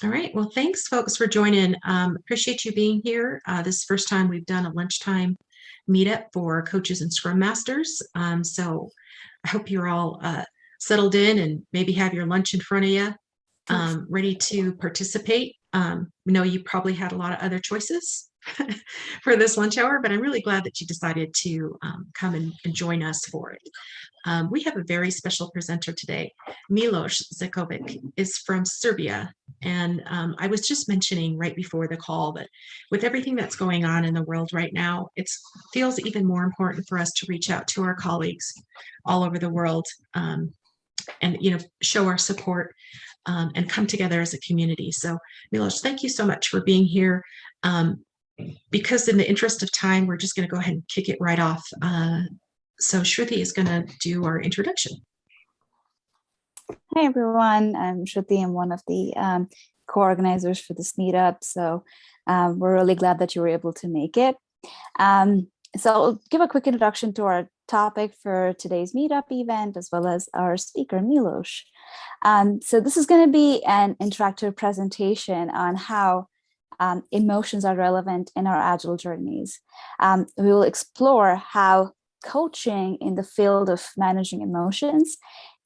All right. Well, thanks, folks, for joining. Appreciate you being here. This is the first time we've done a lunchtime meetup for coaches and Scrum Masters. So I hope you're all settled in and maybe have your lunch in front of you, ready to participate. We know you probably had a lot of other choices for this lunch hour, but I'm really glad that you decided to come and join us for it. We have a very special presenter today. Milos Zekovic is from Serbia. And I was just mentioning right before the call that with everything that's going on in the world right now, it feels even more important for us to reach out to our colleagues all over the world and show our support and come together as a community. So Milos, thank you so much for being here. Because in the interest of time, we're just going to go ahead and kick it right off. So Shruti is going to do our introduction. Hi, everyone. I'm Shruti. I'm one of the co-organizers for this meetup. So we're really glad that you were able to make it. So I'll give a quick introduction to our topic for today's meetup event, as well as our speaker, Milos. So this is going to be an interactive presentation on how emotions are relevant in our Agile journeys. We will explore how coaching in the field of managing emotions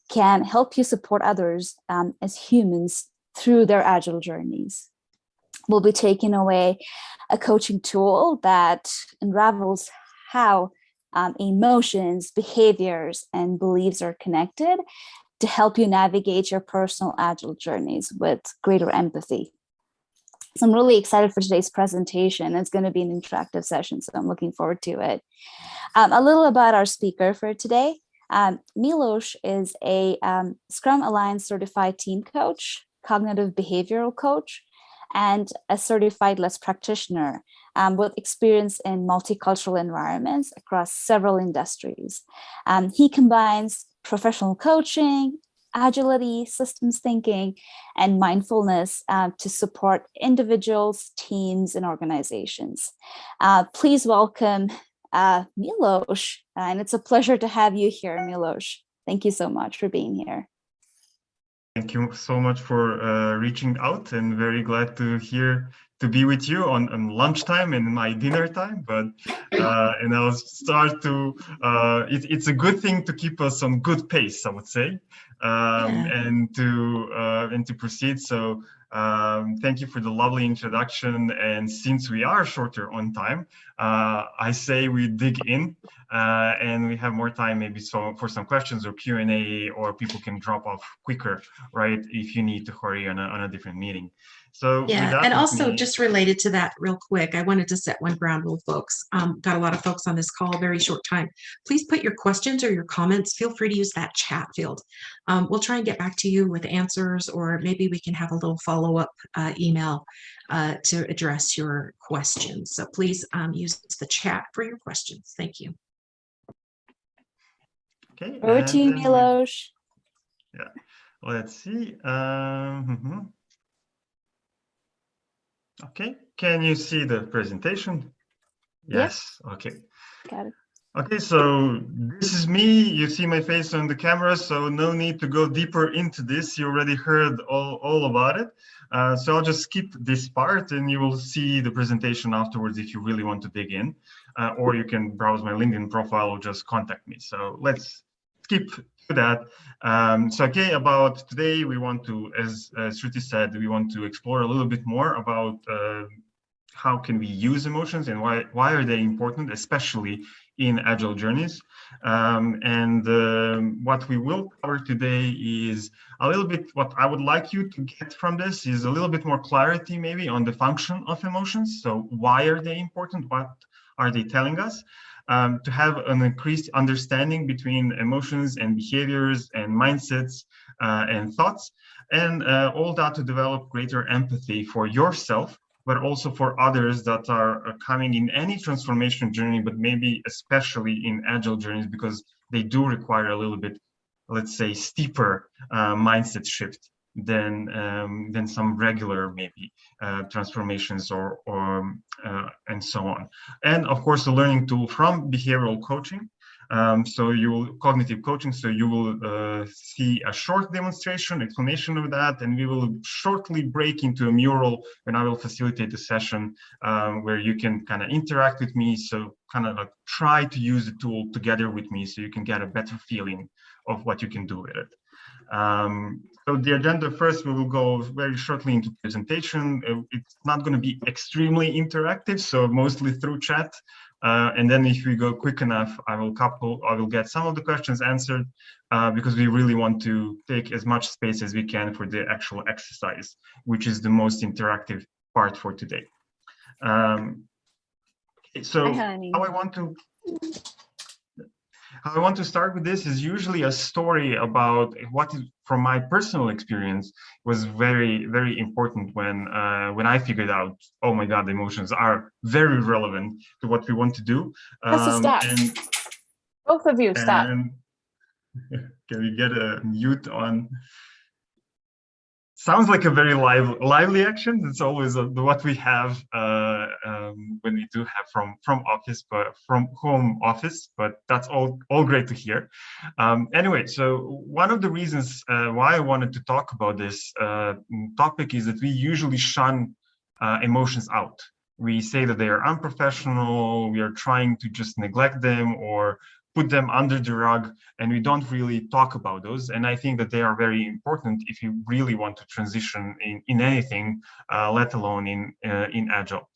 can help you support others as humans through their Agile journeys. We'll be taking away a coaching tool that unravels how emotions, behaviors, and beliefs are connected to help you navigate your personal Agile journeys with greater empathy. So I'm really excited for today's presentation. It's going to be an interactive session, so I'm looking forward to it. A little about our speaker for today. Milos is a Scrum Alliance certified team coach, cognitive behavioral coach, and a certified LESS practitioner with experience in multicultural environments across several industries. He combines professional coaching, agility, systems thinking, and mindfulness to support individuals, teams, and organizations. Please welcome Milos, and it's a pleasure to have you here, Milos. Thank you so much for being here. Thank you so much for reaching out, and very glad to be with you on lunchtime and my dinner time. But and I'll start to. It's a good thing to keep us on good pace, I would say, and to proceed. So thank you for the lovely introduction. And since we are shorter on time, I say we dig in, and we have more time maybe for some questions or Q&A, or people can drop off quicker, right, if you need to hurry on a different meeting. So yeah, and also just related to that real quick, I wanted to set one ground rule, folks. Got a lot of folks on this call, very short time. Please put your questions or your comments. Feel free to use that chat field. We'll try and get back to you with answers, or maybe we can have a little follow-up email to address your questions. So please use the chat for your questions. Thank you. Okay. Over to you, Milos. Yeah. Let's see. Okay, can you see the presentation? Yes, yep. Okay. Got it. Okay, so this is me. You see my face on the camera, so no need to go deeper into this. You already heard all about it. So I'll just skip this part, and you will see the presentation afterwards if you really want to dig in, or you can browse my LinkedIn profile or just contact me. So let's skip to that. So okay, about today, we want to, as Shruti said, we want to explore a little bit more about how can we use emotions and why are they important, especially in Agile journeys. What we will cover today is a little bit, what I would like you to get from this is a little bit more clarity maybe on the function of emotions. So why are they important? What are they telling us? To have an increased understanding between emotions and behaviors and mindsets and thoughts, and all that to develop greater empathy for yourself, but also for others that are coming in any transformation journey, but maybe especially in Agile journeys, because they do require a little bit, let's say, steeper mindset shift than some regular maybe transformations or and so on. And of course, a learning tool from behavioral coaching So you will cognitive coaching. So you will see a short demonstration, explanation of that, and we will shortly break into a mural, and I will facilitate a session where you can kind of interact with me. So kind of like try to use the tool together with me, so you can get a better feeling of what you can do with it. So the agenda, first, we will go very shortly into presentation. It's not going to be extremely interactive, so mostly through chat. And then if we go quick enough, I will get some of the questions answered because we really want to take as much space as we can for the actual exercise, which is the most interactive part for today. So how I want to start with this is usually a story about what, from my personal experience, was very, very important when I figured out, oh my God, emotions are very relevant to what we want to do. Stop. Both of you, stop. Can we get a mute on? Sounds like a very lively action. It's always what we have when we do have from office, but from home office. But that's all great to hear. Anyway, so one of the reasons why I wanted to talk about this topic is that we usually shun emotions out. We say that they are unprofessional. We are trying to just neglect them or put them under the rug, and we don't really talk about those. And I think that they are very important if you really want to transition in anything, let alone in Agile.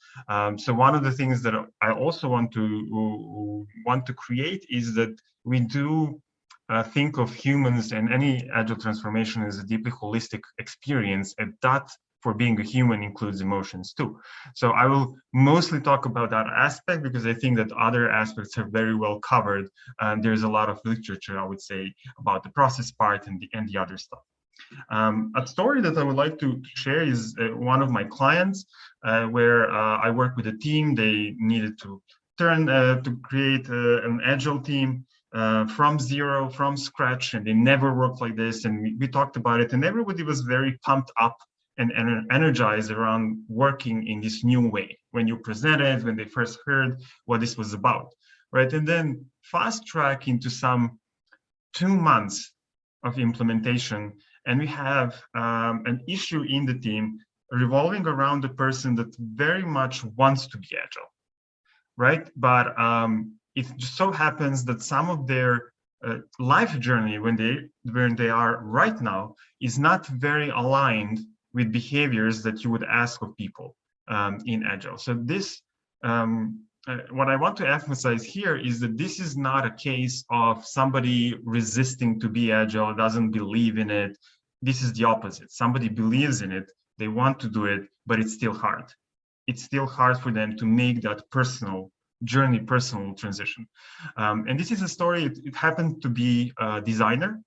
So one of the things that I also want to create is that we do think of humans and any Agile transformation as a deeply holistic experience, and that for being a human includes emotions too. So I will mostly talk about that aspect because I think that other aspects are very well covered. There's a lot of literature, I would say, about the process part and the other stuff. A story that I would like to share is one of my clients where I work with a team. They needed to create an Agile team from zero, from scratch, and they never worked like this. And we talked about it, and everybody was very pumped up and energized around working in this new way. When you presented, when they first heard what this was about, right? And then fast track into some 2 months of implementation, and we have an issue in the team revolving around the person that very much wants to be Agile, right? But it just so happens that some of their life journey when they are right now is not very aligned with behaviors that you would ask of people in Agile. So this, what I want to emphasize here is that this is not a case of somebody resisting to be Agile, doesn't believe in it. This is the opposite. Somebody believes in it, they want to do it, but it's still hard. It's still hard for them to make that personal transition. And this is a story, it happened to be a designer,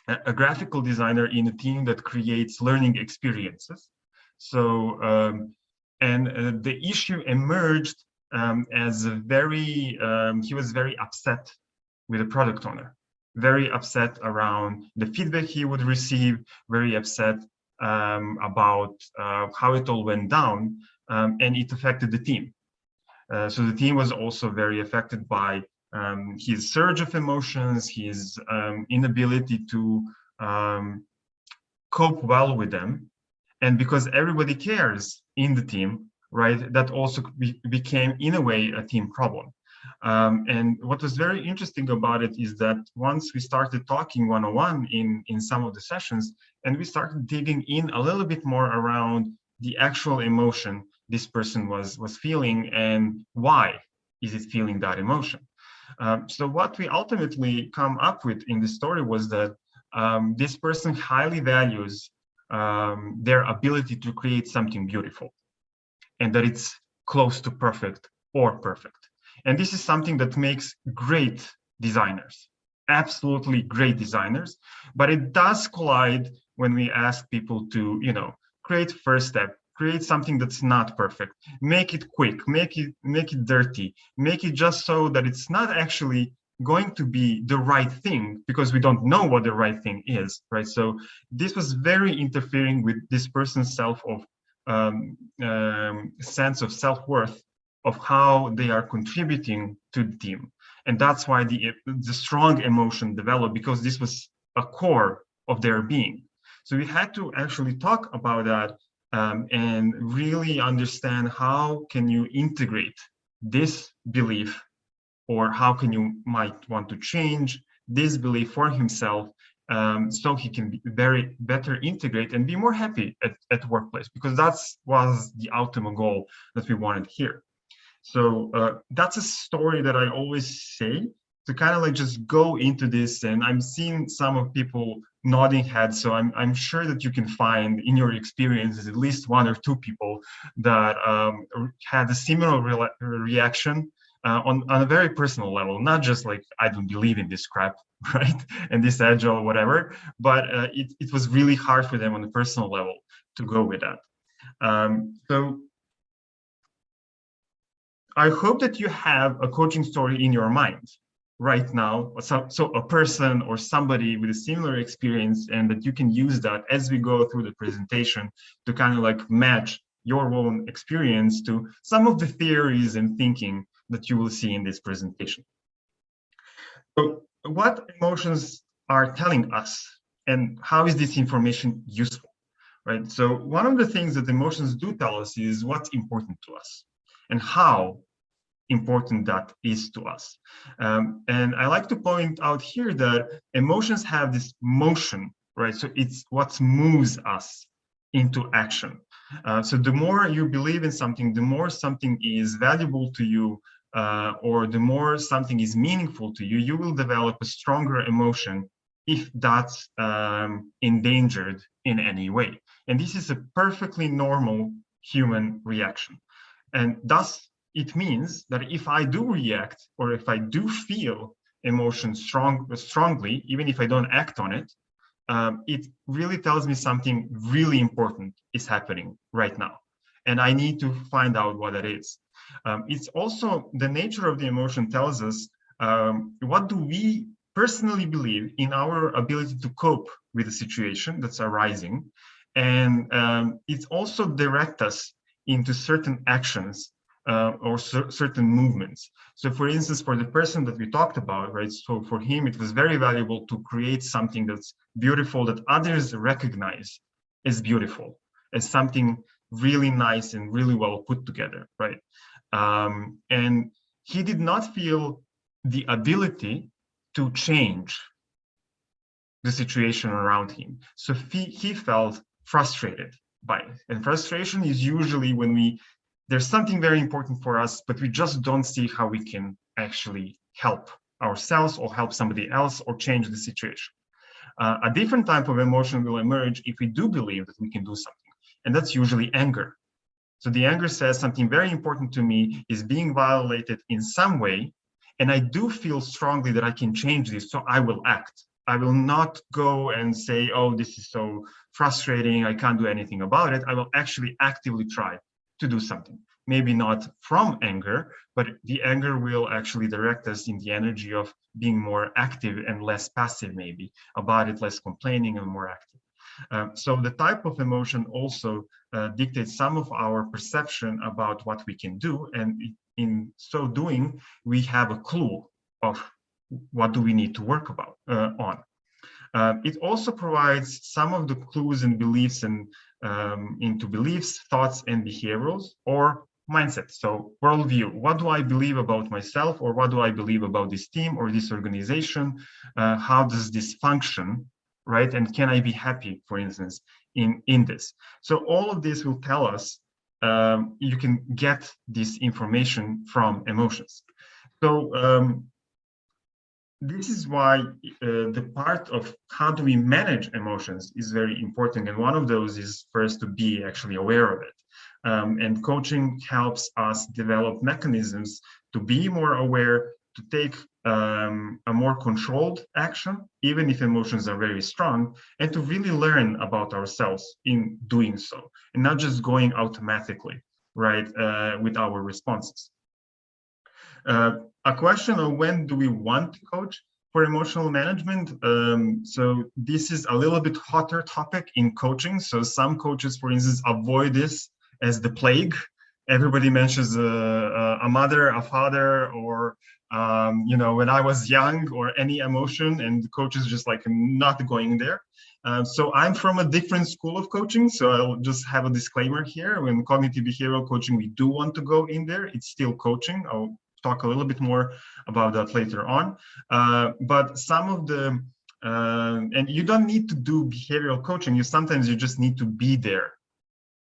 a graphical designer in a team that creates learning experiences. So, the issue emerged as he was very upset with the product owner, very upset around the feedback he would receive, very upset about how it all went down, and it affected the team. So the team was also very affected by his surge of emotions, his inability to cope well with them. And because everybody cares in the team, right, that also became, in a way, a team problem. And what was very interesting about it is that once we started talking one-on-one in some of the sessions, and we started digging in a little bit more around the actual emotion this person was feeling and why is it feeling that emotion. So what we ultimately come up with in the story was that this person highly values their ability to create something beautiful, and that it's close to perfect or perfect. And this is something that makes great designers, absolutely great designers, but it does collide when we ask people to, create first step, create something that's not perfect, make it quick, make it dirty, make it just so that it's not actually going to be the right thing, because we don't know what the right thing is, right? So this was very interfering with this person's sense of self-worth, of how they are contributing to the team. And that's why the strong emotion developed, because this was a core of their being. So we had to actually talk about that and really understand how can you integrate this belief, or how can you might want to change this belief for himself, so he can be better integrate and be more happy at workplace, because was the ultimate goal that we wanted here. So that's a story that I always say to kind of like just go into this, and I'm seeing some of people nodding heads, so I'm sure that you can find in your experiences at least one or two people that had a similar reaction on a very personal level, not just like, I don't believe in this crap, right? And this agile, whatever, but it was really hard for them on a personal level to go with that. So I hope that you have a coaching story in your mind right now, so a person or somebody with a similar experience, and that you can use that as we go through the presentation to kind of like match your own experience to some of the theories and thinking that you will see in this presentation. So what emotions are telling us, and how is this information useful, right? So one of the things that emotions do tell us is what's important to us and how important that is to us. And I like to point out here that emotions have this motion, right? So it's what moves us into action. So the more you believe in something, the more something is valuable to you, or the more something is meaningful to you, you will develop a stronger emotion if that's endangered in any way. And this is a perfectly normal human reaction. And thus, it means that if I do react, or if I do feel emotion strongly, even if I don't act on it, it really tells me something really important is happening right now. And I need to find out what it is. It's also the nature of the emotion tells us what do we personally believe in our ability to cope with the situation that's arising. And it also directs us into certain actions or certain movements. So for instance, for the person that we talked about, right? So for him, it was very valuable to create something that's beautiful, that others recognize as beautiful, as something really nice and really well put together, right? And he did not feel the ability to change the situation around him. So he felt frustrated by it. And frustration is usually when there's something very important for us, but we just don't see how we can actually help ourselves or help somebody else or change the situation. A different type of emotion will emerge if we do believe that we can do something, and that's usually anger. So the anger says something very important to me is being violated in some way, and I do feel strongly that I can change this, so I will act. I will not go and say, oh, this is so frustrating, I can't do anything about it. I will actually actively try to do something. Maybe not from anger, but the anger will actually direct us in the energy of being more active and less passive, maybe about it, less complaining and more active. So the type of emotion also dictates some of our perception about what we can do. And in so doing, we have a clue of what do we need to work on. It also provides some of the clues and beliefs and into beliefs, thoughts, and behaviors, or mindset. So worldview, what do I believe about myself, or what do I believe about this team or this organization? How does this function, right? And can I be happy, for instance, in this? So all of this will tell us, you can get this information from emotions. So this is why the part of how do we manage emotions is very important. And one of those is first to be actually aware of it. And coaching helps us develop mechanisms to be more aware, to take a more controlled action, even if emotions are very strong, and to really learn about ourselves in doing so, and not just going automatically, right, with our responses. A question of when do we want to coach for emotional management? So this is a little bit hotter topic in coaching. So some coaches, for instance, avoid this as the plague. Everybody mentions a mother, a father, or when I was young, or any emotion, and the coach is just like not going there. So I'm from a different school of coaching. So I'll just have a disclaimer here. When cognitive behavioral coaching, we do want to go in there. It's still coaching. I'll talk a little bit more about that later on. But some of the, and you don't need to do behavioral coaching. Sometimes you just need to be there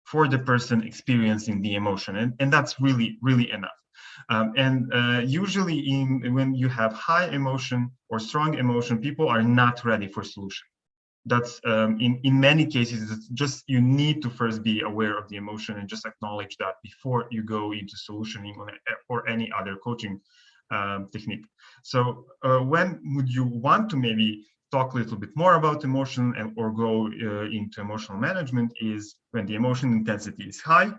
for the person experiencing the emotion. And that's really, really enough. Usually when you have high emotion or strong emotion, people are not ready for solution. That's in many cases, it's just you need to first be aware of the emotion and just acknowledge that before you go into solutioning or any other coaching technique. So when would you want to maybe talk a little bit more about emotion or go into emotional management is when the emotion intensity is high,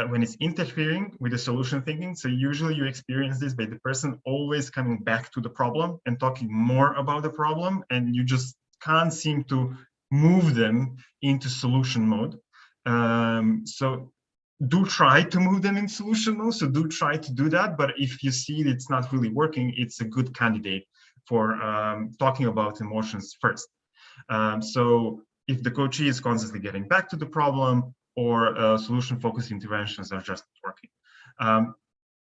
when it's interfering with the solution thinking. So usually you experience this by the person always coming back to the problem and talking more about the problem, and you just can't seem to move them into solution mode. So do try to move them in solution mode. So do try to do that. But if you see it's not really working, it's a good candidate for talking about emotions first. So if the coachee is constantly getting back to the problem, or solution-focused interventions are just working.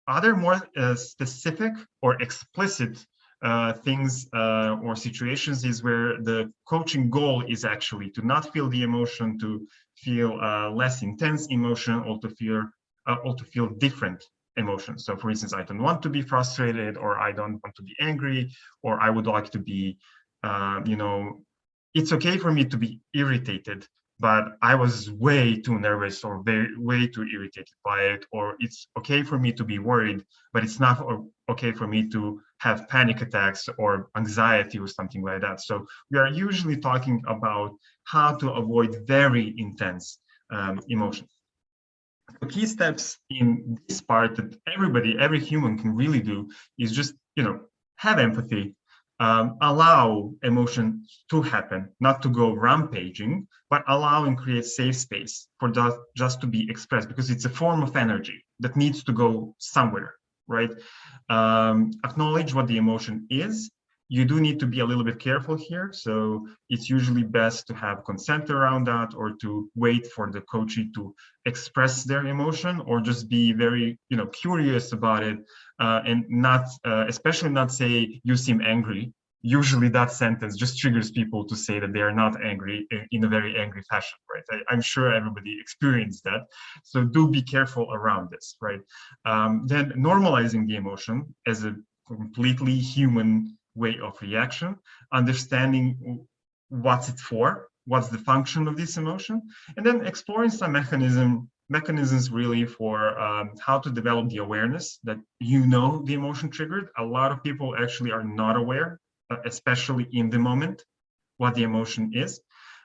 Other more specific or explicit things or situations is where the coaching goal is actually to not feel the emotion, to feel less intense emotion, or to feel different emotions. So for instance, I don't want to be frustrated, or I don't want to be angry, or I would like to be, it's okay for me to be irritated, but I was way too nervous or way too irritated by it, or it's okay for me to be worried, but it's not okay for me to have panic attacks or anxiety or something like that. So we are usually talking about how to avoid very intense emotions. The key steps in this part that every human can really do is just, have empathy, allow emotion to happen, not to go rampaging, but allow and create safe space for that just to be expressed, because it's a form of energy that needs to go somewhere, right? Acknowledge what the emotion is. You do need to be a little bit careful here. So it's usually best to have consent around that, or to wait for the coachee to express their emotion, or just be very, curious about it, and not, especially not say, you seem angry. Usually that sentence just triggers people to say that they are not angry in a very angry fashion, right? I'm sure everybody experienced that. So do be careful around this, right? Then normalizing the emotion as a completely human way of reaction, understanding what's it for, what's the function of this emotion, and then exploring some mechanisms really for how to develop the awareness that the emotion triggered. A lot of people actually are not aware, especially in the moment, what the emotion is,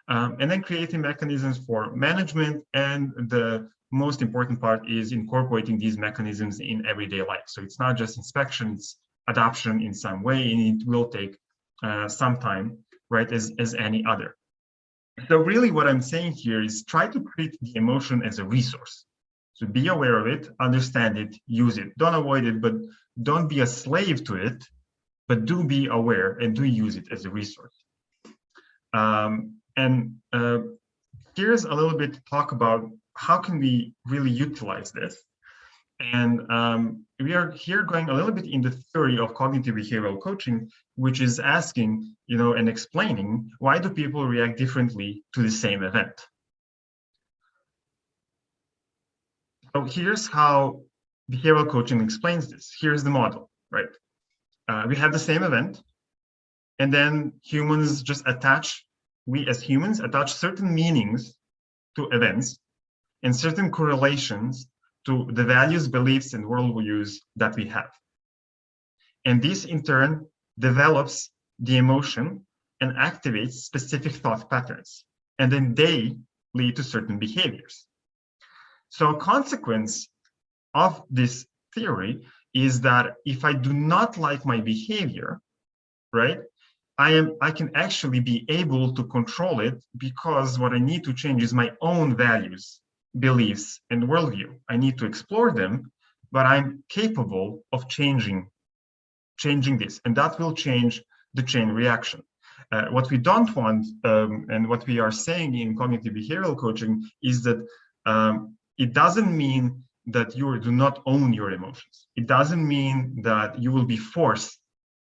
and then creating mechanisms for management. And the most important part is incorporating these mechanisms in everyday life. So it's not just inspection, it's adoption in some way, and it will take some time, right, as any other. So really what I'm saying here is try to treat the emotion as a resource. So be aware of it, understand it, use it. Don't avoid it, but don't be a slave to it, but do be aware and do use it as a resource. Here's a little bit to talk about how can we really utilize this. And we are here going a little bit in the theory of cognitive behavioral coaching, which is asking, and explaining, why do people react differently to the same event? So here's how behavioral coaching explains this. Here's the model, right? We have the same event, and then we as humans attach certain meanings to events and certain correlations to the values, beliefs, and worldviews that we have. And this in turn develops the emotion and activates specific thought patterns. And then they lead to certain behaviors. So a consequence of this theory is that if I do not like my behavior, right, I can actually be able to control it, because what I need to change is my own values, beliefs, and worldview. I need to explore them, but I'm capable of changing changing this, and that will change the chain reaction. What we don't want, and what we are saying in cognitive behavioral coaching, is that it doesn't mean that you do not own your emotions. It doesn't mean that you will be forced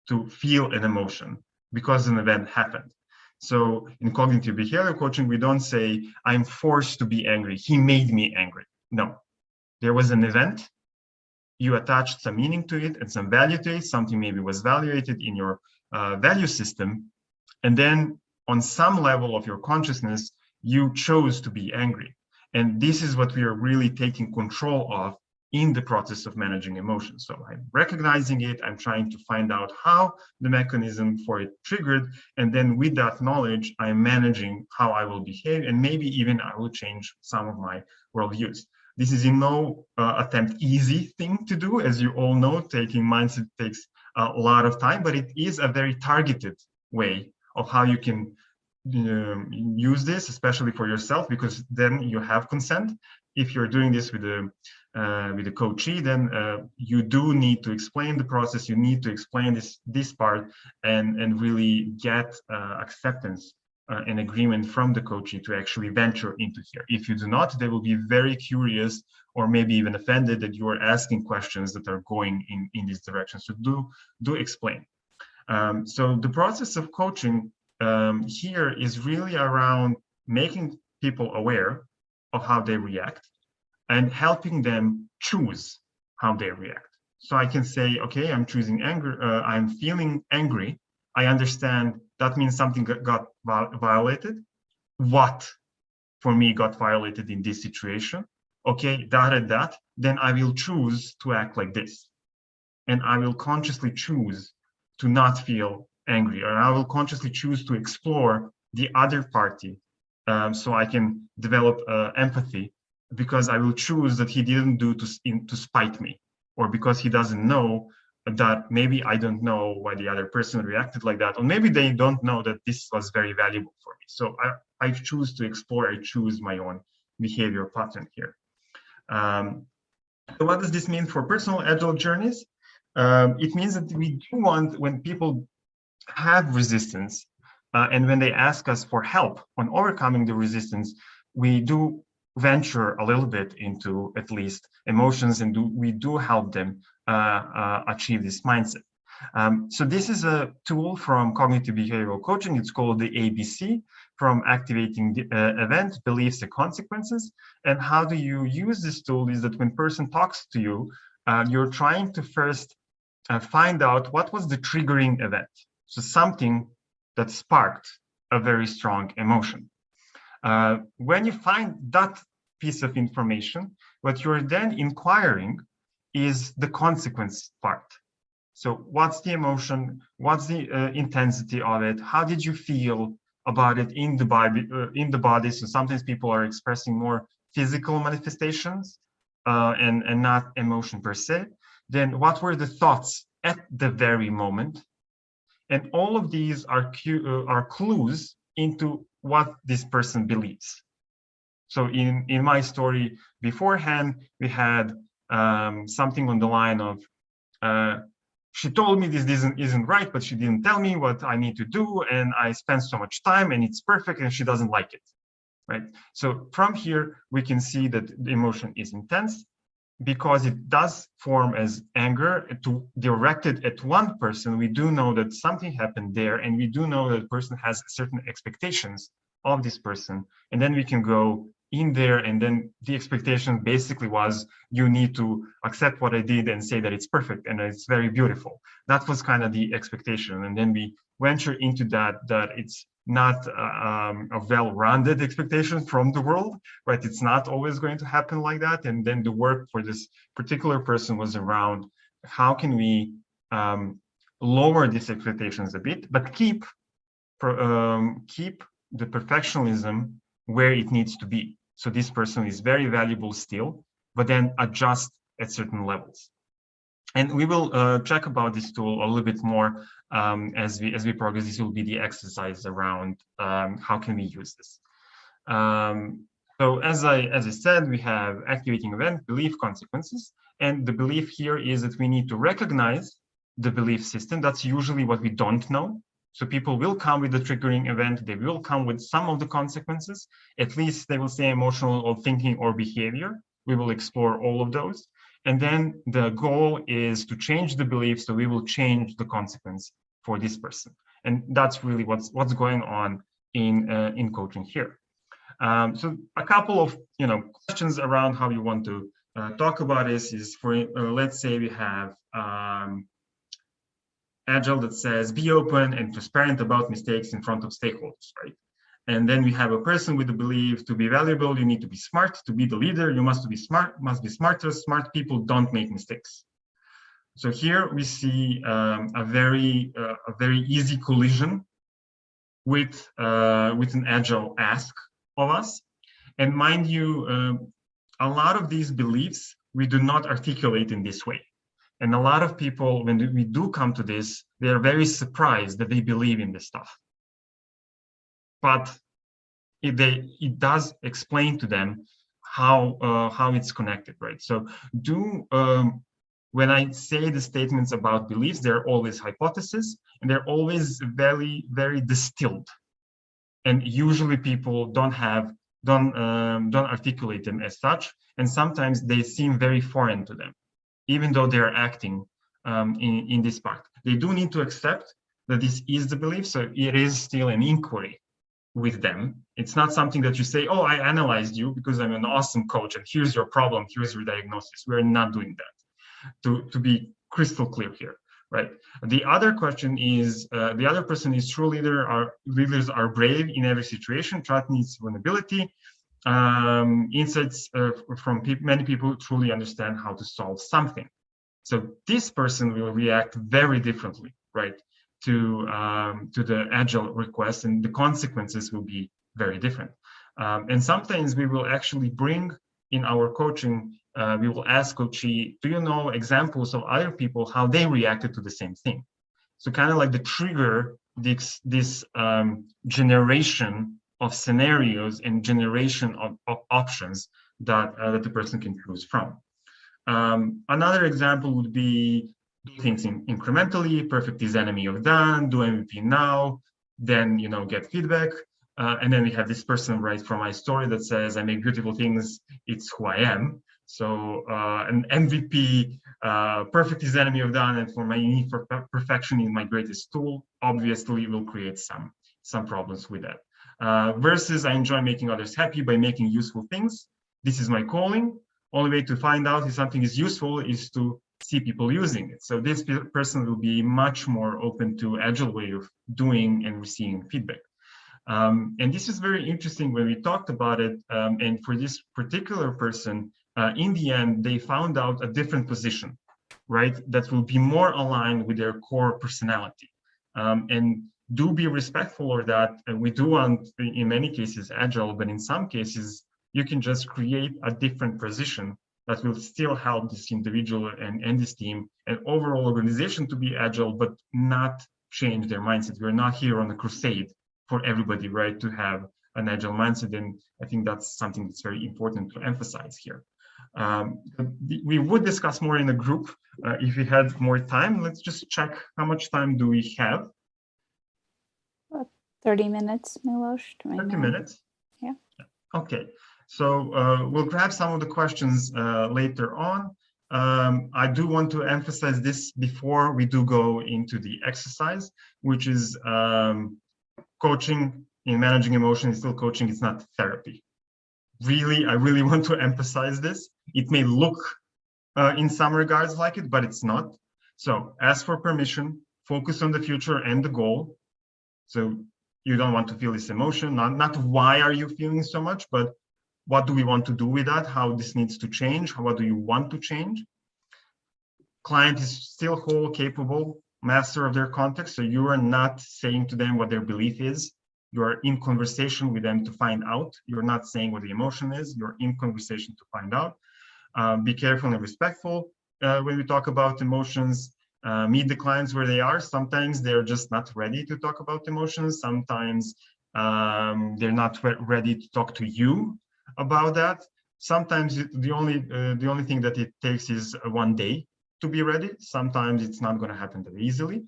to feel an emotion because an event happened. So in cognitive behavioral coaching, we don't say, I'm forced to be angry. He made me angry. No, there was an event. You attached some meaning to it and some value to it. Something maybe was evaluated in your value system. And then on some level of your consciousness, you chose to be angry. And this is what we are really taking control of in the process of managing emotions. So I'm recognizing it, I'm trying to find out how the mechanism for it triggered, and then with that knowledge, I'm managing how I will behave, and maybe even I will change some of my worldviews. This is in no attempt easy thing to do. As you all know, taking mindset takes a lot of time, but it is a very targeted way of how you can use this, especially for yourself, because then you have consent. If you're doing this with a coachee, then you do need to explain the process. You need to explain this part and really get acceptance and agreement from the coachee to actually venture into here. If you do not, they will be very curious or maybe even offended that you are asking questions that are going in this direction. So do explain. So the process of coaching here is really around making people aware of how they react and helping them choose how they react. So I can say, okay, I'm choosing anger, I'm feeling angry. I understand that means something got violated. What for me got violated in this situation? Okay, that and that, then I will choose to act like this. And I will consciously choose to not feel angry, or I will consciously choose to explore the other party so I can develop empathy, because I will choose that he didn't do to spite me, or because he doesn't know that maybe I don't know why the other person reacted like that, or maybe they don't know that this was very valuable for me. So I choose to explore, I choose my own behavior pattern here. So what does this mean for personal agile journeys? It means that we do want, when people have resistance and when they ask us for help on overcoming the resistance, we do venture a little bit into at least emotions, and we do help them achieve this mindset. So this is a tool from cognitive behavioral coaching. It's called the ABC, from activating the event, beliefs, and consequences. And how do you use this tool is that when person talks to you, you're trying to first find out what was the triggering event. So something that sparked a very strong emotion. When you find that piece of information, what you're then inquiring is the consequence part. So what's the emotion? What's the intensity of it? How did you feel about it in the body? So sometimes people are expressing more physical manifestations and not emotion per se. Then what were the thoughts at the very moment? And all of these are clues into what this person believes. So in my story beforehand, we had something on the line of, she told me this isn't right, but she didn't tell me what I need to do, and I spent so much time, and it's perfect, and she doesn't like it, right? So from here, we can see that the emotion is intense, because it does form as anger directed at one person. We do know that something happened there, and we do know that the person has certain expectations of this person, and then we can go in there, and then the expectation basically was, you need to accept what I did and say that it's perfect and it's very beautiful. That was kind of the expectation, and then we venture into that it's not a well-rounded expectation from the world, right? It's not always going to happen like that. And then the work for this particular person was around, how can we lower these expectations a bit, but keep the perfectionism where it needs to be. So this person is very valuable still, but then adjust at certain levels. And we will check about this tool a little bit more as we progress. This will be the exercise around how can we use this. So as I said, we have activating event, belief, consequences, and the belief here is that we need to recognize the belief system. That's usually what we don't know. So people will come with the triggering event. They will come with some of the consequences. At least they will say emotional or thinking or behavior. We will explore all of those. And then the goal is to change the belief. So we will change the consequence for this person. And that's really what's going on in coaching here. So a couple of questions around how you want to talk about this is, for let's say we have Agile that says be open and transparent about mistakes in front of stakeholders, right? And then we have a person with the belief to be valuable, you need to be smart. To be the leader, you must be smart, must be smarter. Smart people don't make mistakes. So here we see a very easy collision with an Agile ask of us. And mind you, a lot of these beliefs we do not articulate in this way. And a lot of people, when we do come to this, they are very surprised that they believe in this stuff. But it does explain to them how it's connected, right? So when I say the statements about beliefs, they're always hypotheses, and they're always very, very distilled. And usually people don't articulate them as such, and sometimes they seem very foreign to them, even though they're acting in this part. They do need to accept that this is the belief, so it is still an inquiry with them. It's not something that you say, oh, I analyzed you because I'm an awesome coach, and here's your problem, here's your diagnosis. We're not doing that, to be crystal clear here, right? The other question is, the other person is true leader. Leaders are brave in every situation. Trust needs vulnerability. Insights from many people truly understand how to solve something. So this person will react very differently, right, to the Agile request, and the consequences will be very different. And sometimes we will actually bring in our coaching, we will ask coachee, do you know examples of other people, how they reacted to the same thing? So kind of like the trigger, this generation of scenarios and generation of options that the person can choose from. Another example would be do things incrementally. Perfect is enemy of done. Do MVP now, then get feedback. And then we have this person right from my story that says, I make beautiful things. It's who I am. So an MVP, perfect is enemy of done, and for my need for perfection is my greatest tool. Obviously, will create some problems with that. Versus I enjoy making others happy by making useful things. This is my calling. Only way to find out if something is useful is to see people using it. So this person will be much more open to Agile way of doing and receiving feedback. And this is very interesting when we talked about it. And for this particular person, in the end, they found out a different position, right? That will be more aligned with their core personality. And do be respectful of that. We do want, in many cases, Agile, but in some cases, you can just create a different position that will still help this individual and this team and overall organization to be Agile, but not change their mindset. We're not here on a crusade for everybody, right, to have an Agile mindset. And I think that's something that's very important to emphasize here. We would discuss more in a group if we had more time. Let's just check how much time do we have. 30 minutes, Milos. 30 minutes? Yeah. Okay. So we'll grab some of the questions later on. I do want to emphasize this before we do go into the exercise, which is coaching in managing emotion is still coaching. It's not therapy. Really, I really want to emphasize this. It may look in some regards like it, but it's not. So ask for permission, focus on the future and the goal. So you don't want to feel this emotion, not why are you feeling so much, but what do we want to do with that? How this needs to change? What do you want to change? Client is still whole, capable, master of their context. So you are not saying to them what their belief is. You are in conversation with them to find out. You're not saying what the emotion is. You're in conversation to find out. Be careful and respectful when we talk about emotions. Meet the clients where they are. Sometimes they're just not ready to talk about emotions. Sometimes they're not ready to talk to you about that. Sometimes the only thing that it takes is one day to be ready. Sometimes it's not going to happen that easily.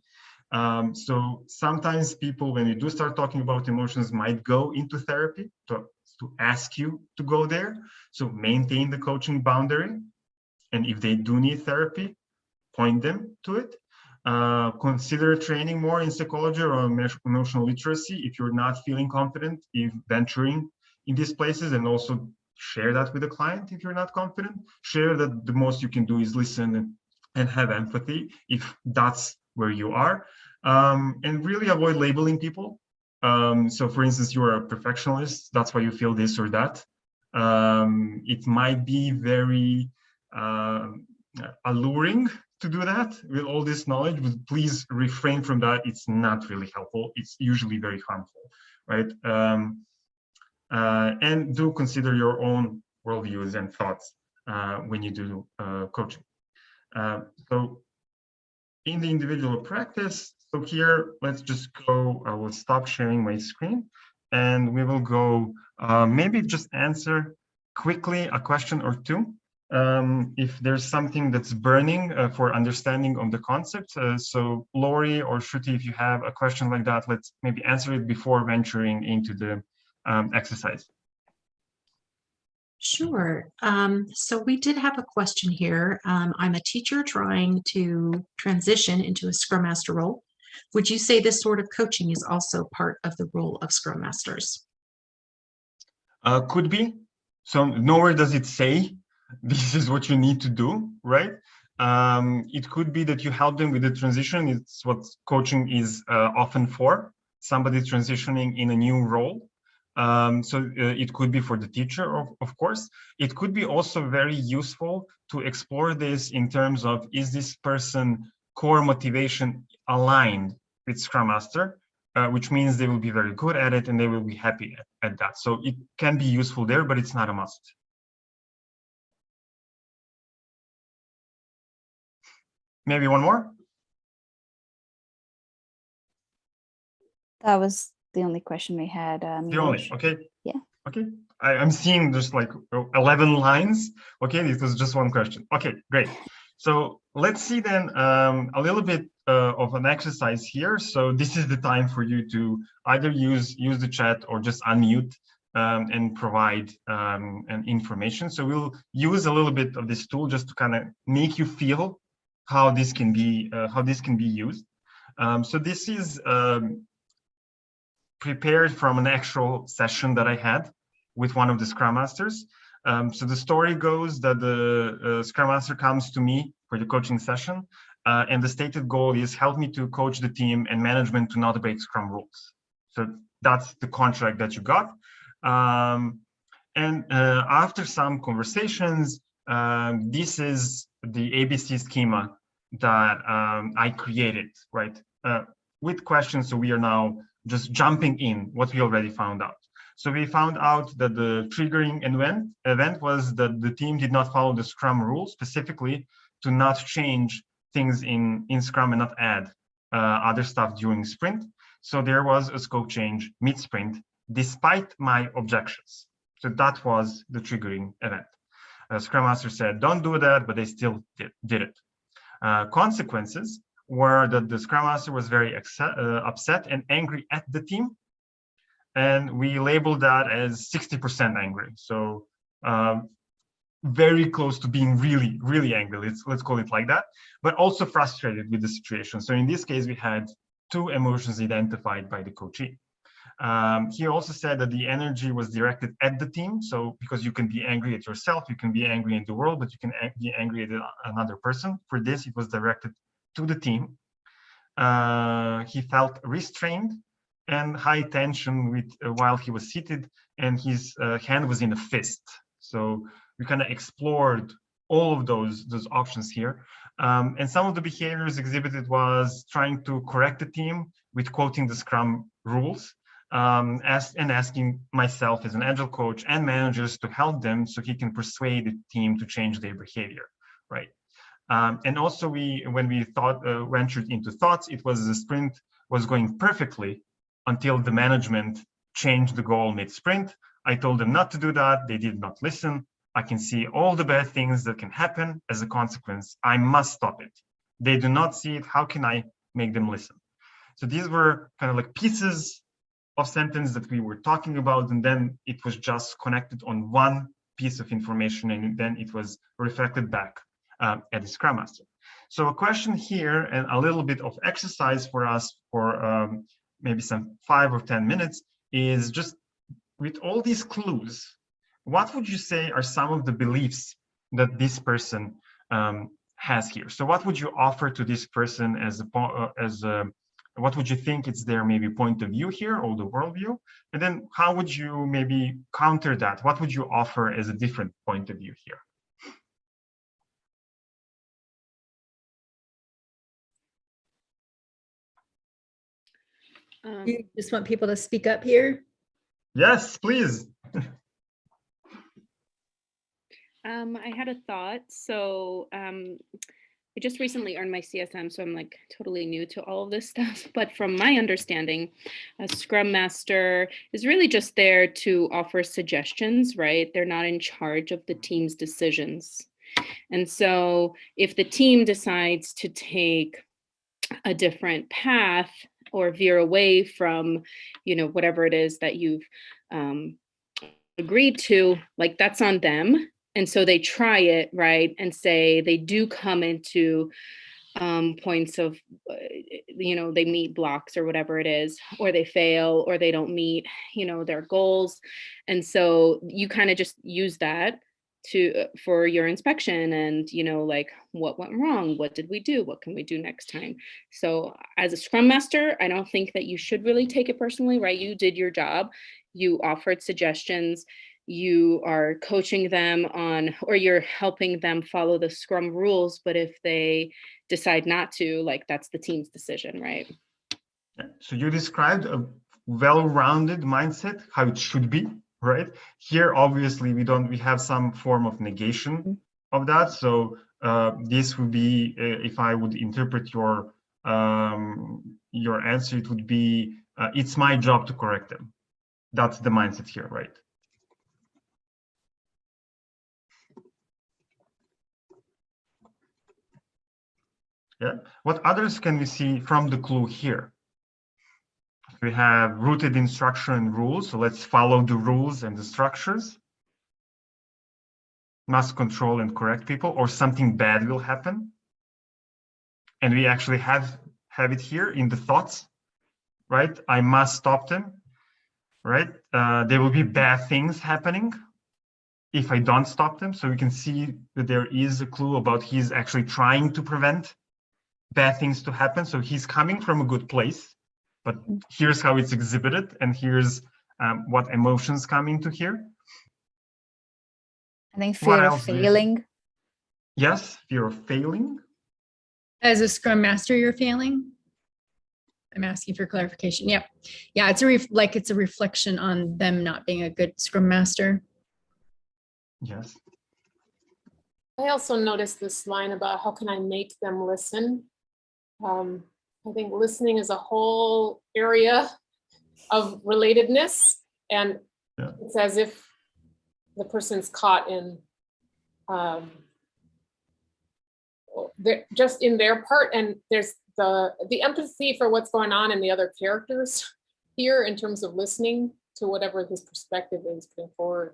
So sometimes people, when you do start talking about emotions, might go into therapy to ask you to go there. So maintain the coaching boundary. And if they do need therapy, point them to it. Consider training more in psychology or emotional literacy if you're not feeling confident in venturing in these places, and also share that with the client if you're not confident. Share that the most you can do is listen and have empathy if that's where you are. And really avoid labeling people. So for instance, you're a perfectionist, that's why you feel this or that. It might be very alluring to do that with all this knowledge, but please refrain from that. It's not really helpful. It's usually very harmful, right? And do consider your own worldviews and thoughts when you do coaching. So in the individual practice, so here, let's just go, I will stop sharing my screen and we will go, maybe just answer quickly a question or two. If there's something that's burning for understanding of the concept. So Lori or Shruti, if you have a question like that, let's maybe answer it before venturing into the exercise. Sure. So we did have a question here. I'm a teacher trying to transition into a Scrum Master role. Would you say this sort of coaching is also part of the role of Scrum Masters? Could be. So nowhere does it say this is what you need to do, right? It could be that you help them with the transition. It's what coaching is often for, somebody transitioning in a new role. So it could be for the teacher, of course. It could be also very useful to explore this in terms of, is this person core motivation aligned with Scrum Master, which means they will be very good at it and they will be happy at that. So it can be useful there, but it's not a must. Maybe one more? That was the only question we had. The only, okay. Yeah. Okay. I'm seeing there's like 11 lines. Okay, this was just one question. Okay, great. So let's see then a little bit of an exercise here. So this is the time for you to either use the chat or just unmute and provide an information. So we'll use a little bit of this tool just to kind of make you feel how this can be used. So this is prepared from an actual session that I had with one of the Scrum Masters. So the story goes that the Scrum Master comes to me for the coaching session, and the stated goal is help me to coach the team and management to not break Scrum rules. So that's the contract that you got. And after some conversations, this is the ABC schema that I created, right? With questions, so we are now just jumping in what we already found out. So we found out that the triggering event was that the team did not follow the Scrum rules, specifically to not change things in Scrum and not add other stuff during sprint. So there was a scope change mid-sprint, despite my objections. So that was the triggering event. Scrum Master said, don't do that, but they still did it. Consequences were that the Scrum Master was very upset and angry at the team. And we labeled that as 60% angry. So very close to being really, really angry. Let's call it like that, but also frustrated with the situation. So in this case, we had two emotions identified by the coachee. He also said that the energy was directed at the team. So because you can be angry at yourself, you can be angry at the world, but you can be angry at another person. For this, it was directed to the team. He felt restrained and high tension with while he was seated, and his hand was in a fist. So we kind of explored all of those options here. And some of the behaviors exhibited was trying to correct the team with quoting the Scrum rules, and asking myself as an Agile coach and managers to help them so he can persuade the team to change their behavior, right? And also when we ventured into thoughts, it was the sprint was going perfectly until the management changed the goal mid-sprint. I told them not to do that. They did not listen. I can see all the bad things that can happen as a consequence. I must stop it. They do not see it. How can I make them listen? So these were kind of like pieces of sentence that we were talking about, and then it was just connected on one piece of information, and then it was reflected back at the Scrum Master. So a question here and a little bit of exercise for us for maybe some 5 or 10 minutes is just with all these clues, what would you say are some of the beliefs that this person has here? So what would you offer to this person as what would you think is their maybe point of view here, or the worldview? And then how would you maybe counter that? What would you offer as a different point of view here? You just want people to speak up here? Yes, please. I had a thought. So I just recently earned my CSM, so I'm like totally new to all of this stuff. But from my understanding, a Scrum Master is really just there to offer suggestions, right? They're not in charge of the team's decisions. And so if the team decides to take a different path or veer away from, whatever it is that you've agreed to, like that's on them. And so they try it, right? And say they do come into points of, they meet blocks or whatever it is, or they fail, or they don't meet, their goals. And so you kind of just use that for your inspection and, like what went wrong? What did we do? What can we do next time? So as a Scrum Master, I don't think that you should really take it personally, right? You did your job. You offered suggestions. You are coaching them on, or you're helping them follow the Scrum rules. But if they decide not to, like that's the team's decision, right? So you described a well-rounded mindset, how it should be, right? Here, obviously, we have some form of negation of that. So this would be, if I would interpret your answer, it would be, it's my job to correct them. That's the mindset here, right? Yeah. What others can we see from the clue here? We have rooted in structure and rules. So let's follow the rules and the structures. Must control and correct people, or something bad will happen. And we actually have it here in the thoughts, right? I must stop them, right? There will be bad things happening if I don't stop them. So we can see that there is a clue about he's actually trying to prevent bad things to happen. So he's coming from a good place, but here's how it's exhibited, and here's what emotions come into here. I think fear of failing. Yes, fear of failing. As a Scrum Master, you're failing? I'm asking for clarification. Yep. Yeah, it's a reflection on them not being a good Scrum Master. Yes. I also noticed this line about how can I make them listen? I think listening is a whole area of relatedness, and it's as if the person's caught in they're just in their part, and there's the empathy for what's going on in the other characters here in terms of listening to whatever his perspective is putting forward.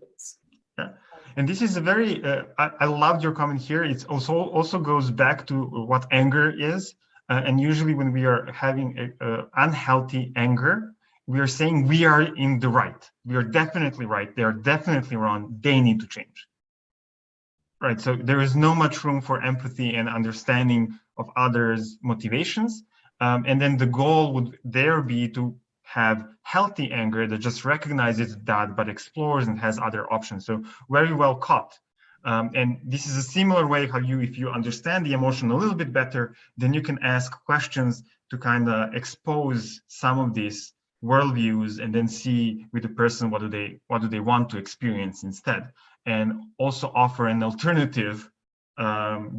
Yeah. And this is a very I loved your comment here. It also goes back to what anger is. And usually when we are having a unhealthy anger, we are saying we are in the right. We are definitely right. They are definitely wrong. They need to change. Right. So there is no much room for empathy and understanding of others' motivations. And then the goal would there be to have healthy anger that just recognizes that, but explores and has other options. So very well caught. And this is a similar way how if you understand the emotion a little bit better, then you can ask questions to kind of expose some of these worldviews and then see with the person what do they want to experience instead, and also offer an alternative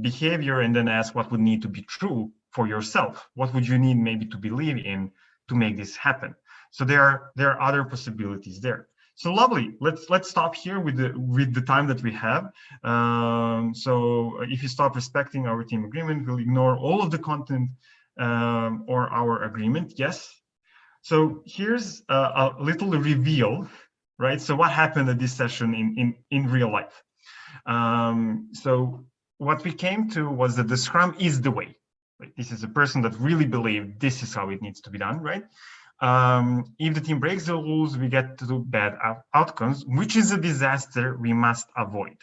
behavior, and then ask what would need to be true for yourself. What would you need maybe to believe in to make this happen? So there are other possibilities there. So lovely. Let's stop here with the time that we have. So if you stop respecting our team agreement, we'll ignore all of the content or our agreement. Yes. So here's a little reveal, right? So what happened at this session in real life? So what we came to was that the Scrum is the way. Right? This is a person that really believed this is how it needs to be done, right? If the team breaks the rules, we get to bad outcomes, which is a disaster we must avoid.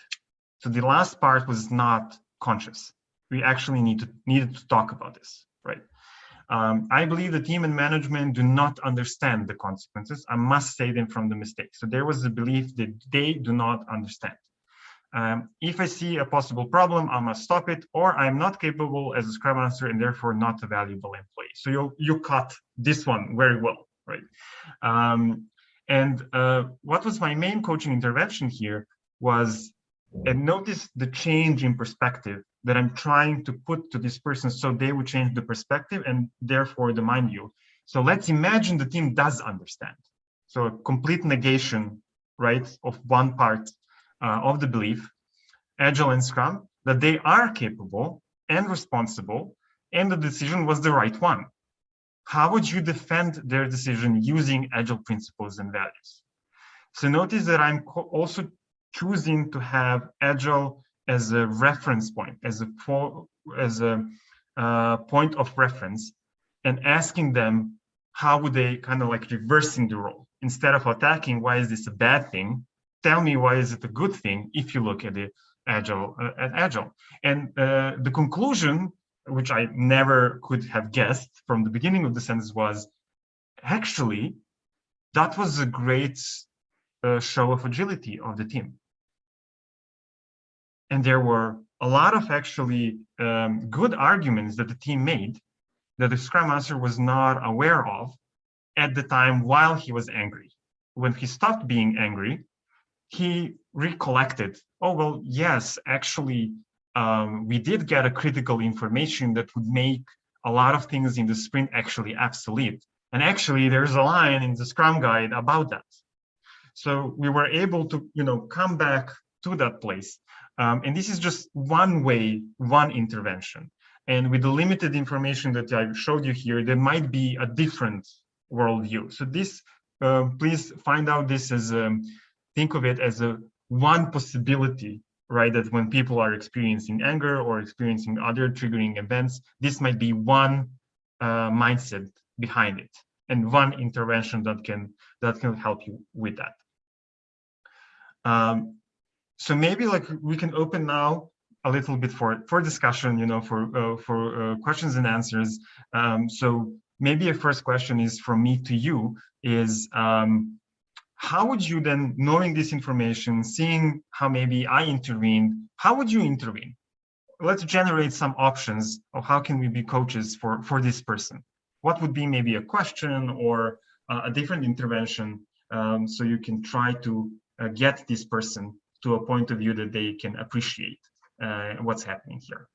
So the last part was not conscious. We actually needed to talk about this, right? I believe the team and management do not understand the consequences. I must say them from the mistake. So there was a belief that they do not understand. If I see a possible problem, I must stop it, or I'm not capable as a Scrum Master and therefore not a valuable employee. So you cut this one very well, right? What was my main coaching intervention here was, and notice the change in perspective that I'm trying to put to this person so they would change the perspective and therefore the mind view. So let's imagine the team does understand. So a complete negation, right, of one part of the belief, Agile and Scrum, that they are capable and responsible, and the decision was the right one. How would you defend their decision using Agile principles and values? So notice that I'm also choosing to have Agile as a reference point, as a point of reference, and asking them how would they kind of like reversing the role. Instead of attacking, why is this a bad thing? Tell me why is it a good thing if you look at the Agile. And the conclusion, which I never could have guessed from the beginning of the sentence, was actually that was a great show of agility of the team. And there were a lot of actually good arguments that the team made that the Scrum Master was not aware of at the time while he was angry. When he stopped being angry, he recollected, oh, well, yes, actually, we did get a critical information that would make a lot of things in the sprint actually obsolete. And actually, there's a line in the Scrum Guide about that. So we were able to, come back to that place. And this is just one way, one intervention. And with the limited information that I showed you here, there might be a different worldview. So this, please find out this as, think of it as one possibility, right? That when people are experiencing anger or experiencing other triggering events, this might be one mindset behind it and one intervention that can help you with that. So maybe like we can open now a little bit for discussion, for questions and answers. So maybe a first question is from me to you is, how would you then, knowing this information, seeing how maybe I intervened, how would you intervene? Let's generate some options of how can we be coaches for this person. What would be maybe a question or a different intervention, so you can try to get this person to a point of view that they can appreciate what's happening here.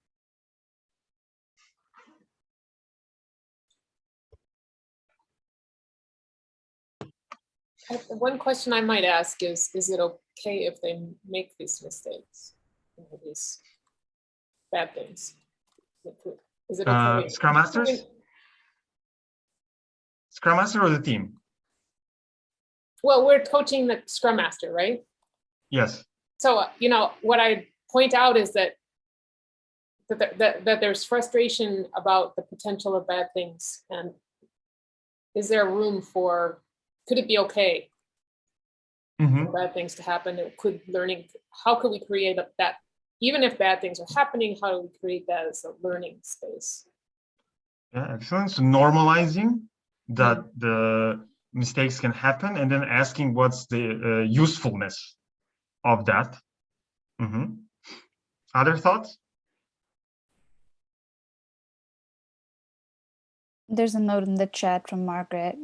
One question I might ask is it okay if they make these mistakes, these bad things? Is it okay? Scrum Masters? Scrum Master or the team? Well, we're coaching the Scrum Master, right? Yes. So, what I point out is that there's frustration about the potential of bad things. And is there room for, could it be okay for bad things to happen? How could we create that, even if bad things are happening, how do we create that as a learning space? Yeah, excellent. So normalizing that the mistakes can happen and then asking what's the usefulness of that. Other thoughts? There's a note in the chat from Margaret.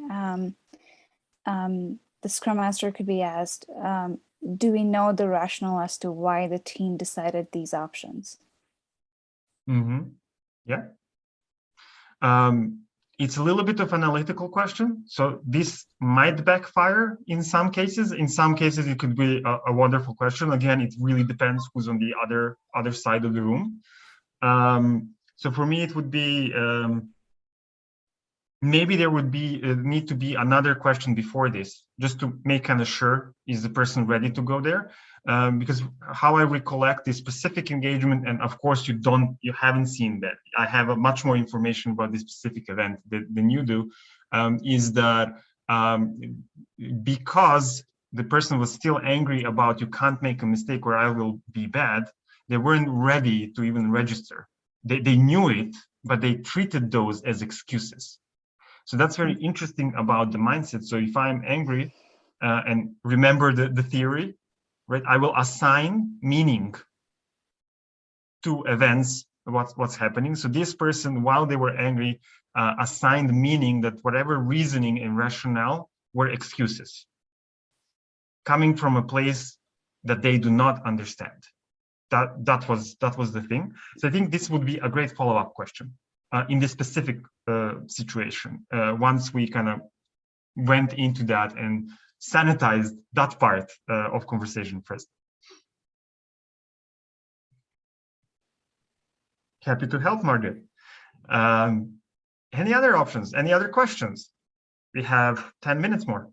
The Scrum Master could be asked, do we know the rationale as to why the team decided these options? Yeah. it's a little bit of analytical question. So this might backfire in some cases. In some cases, it could be a wonderful question. Again, it really depends who's on the other side of the room. So for me, it would be, maybe there would be need to be another question before this, just to make kind of sure, is the person ready to go there? Because how I recollect this specific engagement, and of course you haven't seen that. I have a much more information about this specific event than you do, is that because the person was still angry about you can't make a mistake or I will be bad, they weren't ready to even register. They knew it, but they treated those as excuses. So that's very interesting about the mindset. So if I'm angry, and remember the theory, right? I will assign meaning to events, what's happening. So this person, while they were angry, assigned meaning that whatever reasoning and rationale were excuses, coming from a place that they do not understand. That was the thing. So I think this would be a great follow-up question in this specific situation. Once we kind of went into that and sanitized that part of conversation first. Happy to help, Margaret. Any other options? Any other questions? We have 10 minutes more.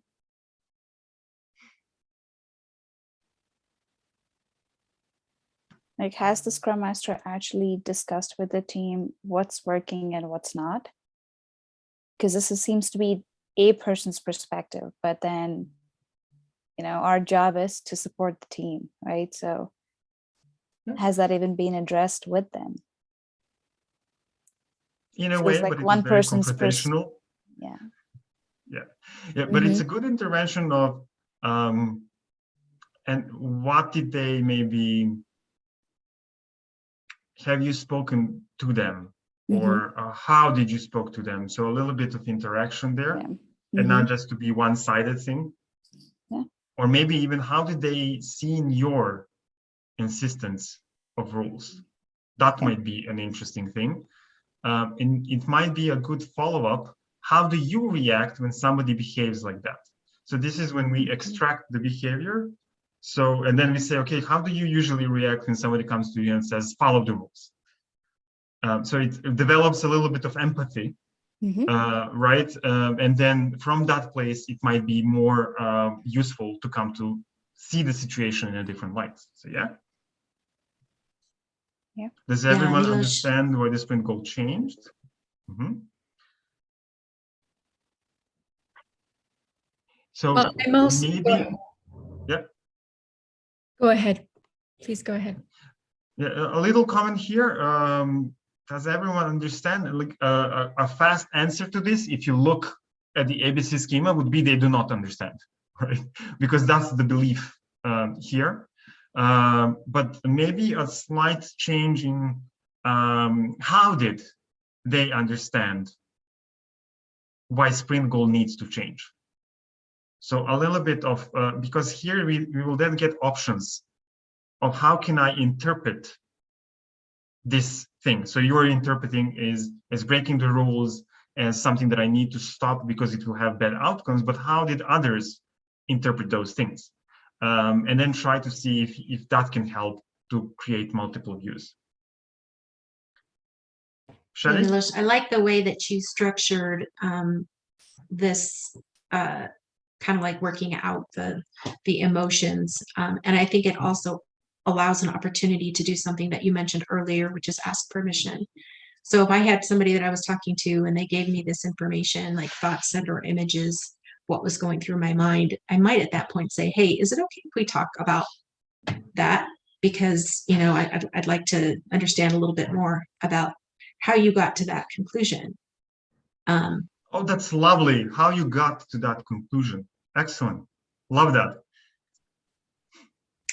Like, has the Scrum Master actually discussed with the team what's working and what's not? Because this seems to be a person's perspective, but then, our job is to support the team, right? So has that even been addressed with them? In a So way, it's like but one it's very person's confrontational. Yeah. But it's a good intervention of, and what did they maybe, have you spoken to them? Or how did you spoke to them? So a little bit of interaction there, and not just to be one-sided thing. Yeah. Or maybe even how did they see in your insistence of rules? That might be an interesting thing. And it might be a good follow-up. How do you react when somebody behaves like that? So this is when we extract the behavior. So, and then we say, okay, how do you usually react when somebody comes to you and says, follow the rules? So it develops a little bit of empathy, right? And then from that place, it might be more useful to come to see the situation in a different light. So yeah. Does everyone understand why the sprint goal changed? So maybe, Go ahead. Please go ahead. Yeah, a little comment here. Does everyone understand? Like a fast answer to this, if you look at the ABC schema, would be they do not understand, right? Because that's the belief here. But maybe a slight change in how did they understand why sprint goal needs to change. So a little bit of, because here we will then get options of how can I interpret this thing. So you're interpreting as breaking the rules, as something that I need to stop because it will have bad outcomes, but how did others interpret those things? And then try to see if that can help to create multiple views. Yeah, Milos, I like the way that you structured this kind of like working out the emotions. And I think it also allows an opportunity to do something that you mentioned earlier, which is ask permission. So if I had somebody that I was talking to and they gave me this information, like thoughts or images, what was going through my mind, I might at that point say, hey, is it okay if we talk about that? Because, I'd like to understand a little bit more about how you got to that conclusion. Oh, that's lovely. How you got to that conclusion. Excellent. Love that.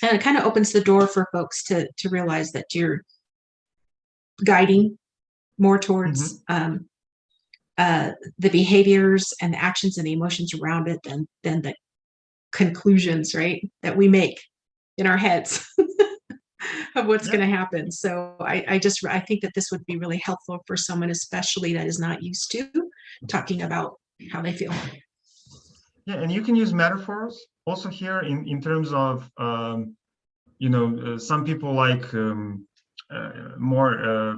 And it kind of opens the door for folks to realize that you're guiding more towards the behaviors and the actions and the emotions around it than the conclusions, right, that we make in our heads of what's going to happen. So I think that this would be really helpful for someone, especially that is not used to talking about how they feel. Yeah, and you can use metaphors also here in terms of, some people like more,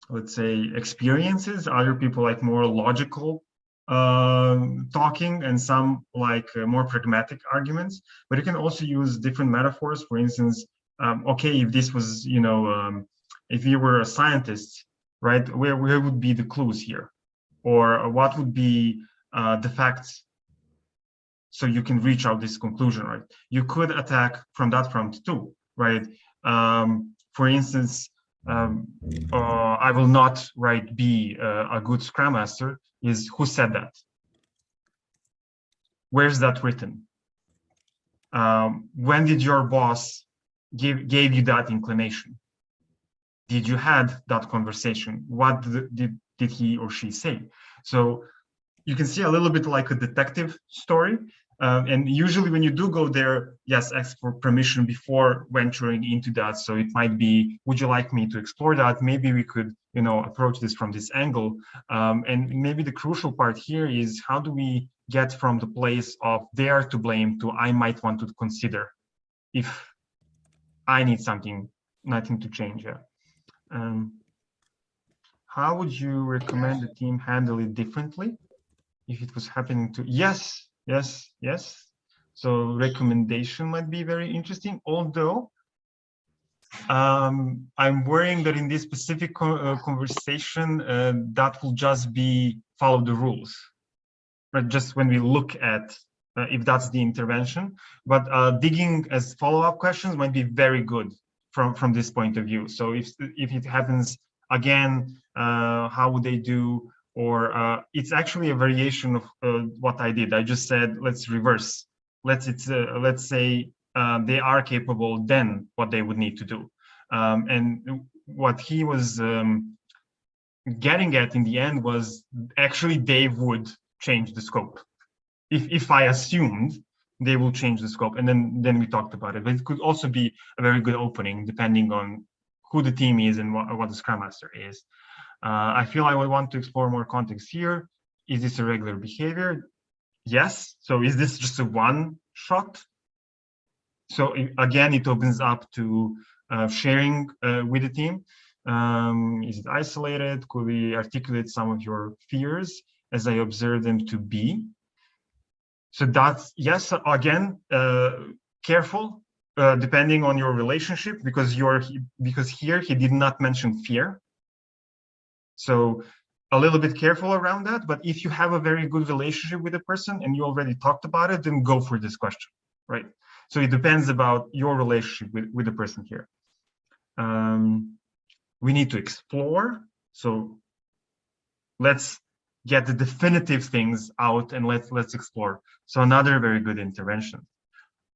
let's say, experiences. Other people like more logical talking, and some like more pragmatic arguments. But you can also use different metaphors. For instance, okay, if this was, if you were a scientist, right, where would be the clues here? Or what would be the facts? So you can reach out this conclusion, right? You could attack from that front too, right? For instance, I will not, right, be a good Scrum Master. Is who said that? Where's that written? When did your boss gave you that inclination? Did you had that conversation? What did he or she say? So you can see a little bit like a detective story. And usually when you do go there, yes, ask for permission before venturing into that. So it might be, would you like me to explore that? Maybe we could, approach this from this angle. And maybe the crucial part here is, how do we get from the place of they are to blame to I might want to consider if I need nothing to change. Yeah. How would you recommend the team handle it differently if it was happening to? Yes. So recommendation might be very interesting, although I'm worrying that in this specific conversation, that will just be follow the rules, right? Just when we look at if that's the intervention, but digging as follow-up questions might be very good from this point of view. So if it happens again, how would they do? Or it's actually a variation of what I did. I just said, let's reverse. Let's say they are capable, then what they would need to do. And what he was getting at in the end was actually they would change the scope. If I assumed they will change the scope, and then we talked about it. But it could also be a very good opening depending on who the team is and what the Scrum Master is. I feel I would want to explore more context here. Is this a regular behavior? Yes. So is this just a one shot? So again, it opens up to sharing with the team. Is it isolated? Could we articulate some of your fears as I observe them to be? So that's, yes, again, careful depending on your relationship, because here he did not mention fear. So a little bit careful around that. But if you have a very good relationship with a person and you already talked about it, then go for this question, right? So it depends about your relationship with the person here. We need to explore. So let's get the definitive things out and let's explore. So another very good intervention.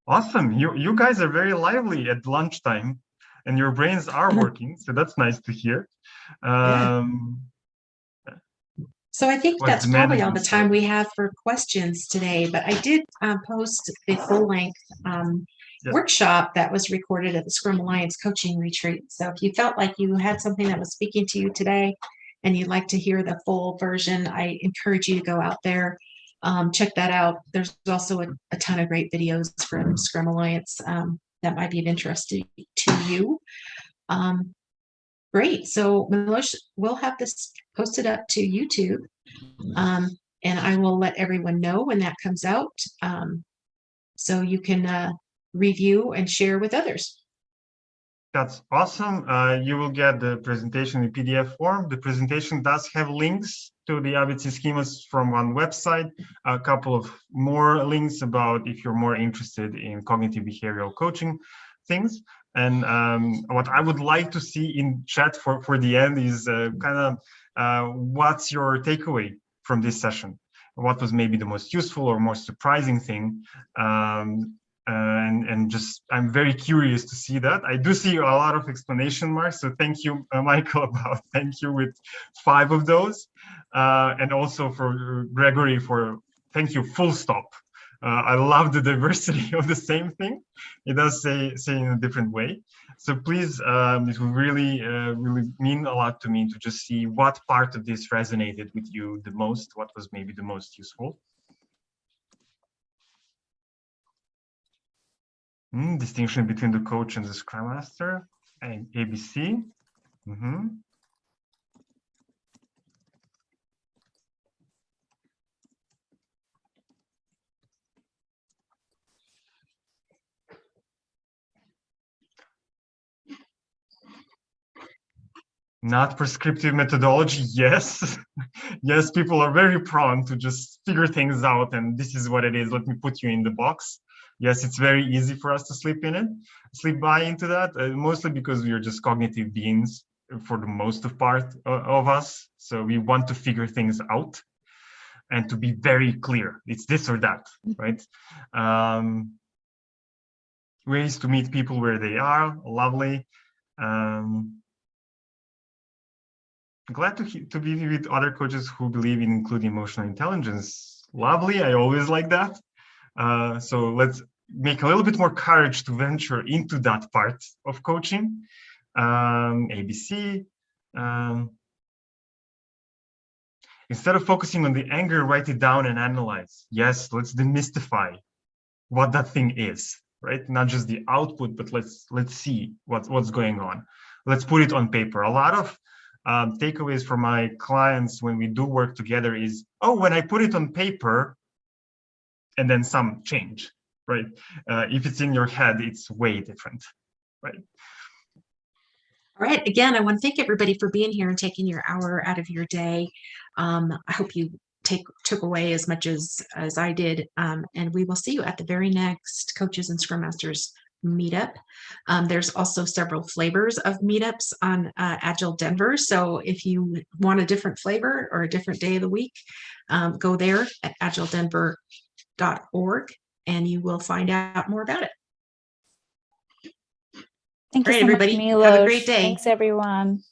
Awesome. You guys are very lively at lunchtime and your brains are working. So that's nice to hear. So I think that's probably all the time we have for questions today, but I did post the full-length workshop that was recorded at the Scrum Alliance coaching retreat. So if you felt like you had something that was speaking to you today and you'd like to hear the full version, I encourage you to go out there, check that out. There's also a ton of great videos from Scrum Alliance that might be of interest to you. Great. So Milos, we'll have this posted up to YouTube, and I will let everyone know when that comes out, so you can review and share with others. That's awesome. You will get the presentation in PDF form. The presentation does have links to the ABC schemas from one website, a couple of more links about if you're more interested in cognitive behavioral coaching things. And what I would like to see in chat for the end is what's your takeaway from this session? What was maybe the most useful or most surprising thing? And just, I'm very curious to see that. I do see a lot of explanation marks. So thank you, Michael, thank you with 5 of those. And also for Gregory thank you, full stop. I love the diversity of the same thing. It does say in a different way. So please, it will really mean a lot to me to just see what part of this resonated with you the most, what was maybe the most useful. Distinction between the coach and the Scrum Master, and ABC. Not prescriptive methodology, yes. Yes, people are very prone to just figure things out and this is what it is, let me put you in the box. Yes, it's very easy for us to slip by into that, mostly because we are just cognitive beings for the most part of us. So we want to figure things out and to be very clear, it's this or that, right? Ways to meet people where they are, lovely. Glad to be with other coaches who believe in including emotional intelligence. Lovely, I always like that. So let's make a little bit more courage to venture into that part of coaching. ABC. Instead of focusing on the anger, write it down and analyze. Yes, let's demystify what that thing is, right? Not just the output, but let's see what's going on. Let's put it on paper. A lot of takeaways for my clients when we do work together is, oh, when I put it on paper, and then some change, right? If it's in your head, it's way different, right? All right. Again, I want to thank everybody for being here and taking your hour out of your day. I hope you took away as much as I did. And we will see you at the very next Coaches and Scrum Masters meetup. There's also several flavors of meetups on Agile Denver. So if you want a different flavor or a different day of the week, go there at agiledenver.org and you will find out more about it. Thank you so everybody. much, Milos. Have a great day. Thanks, everyone.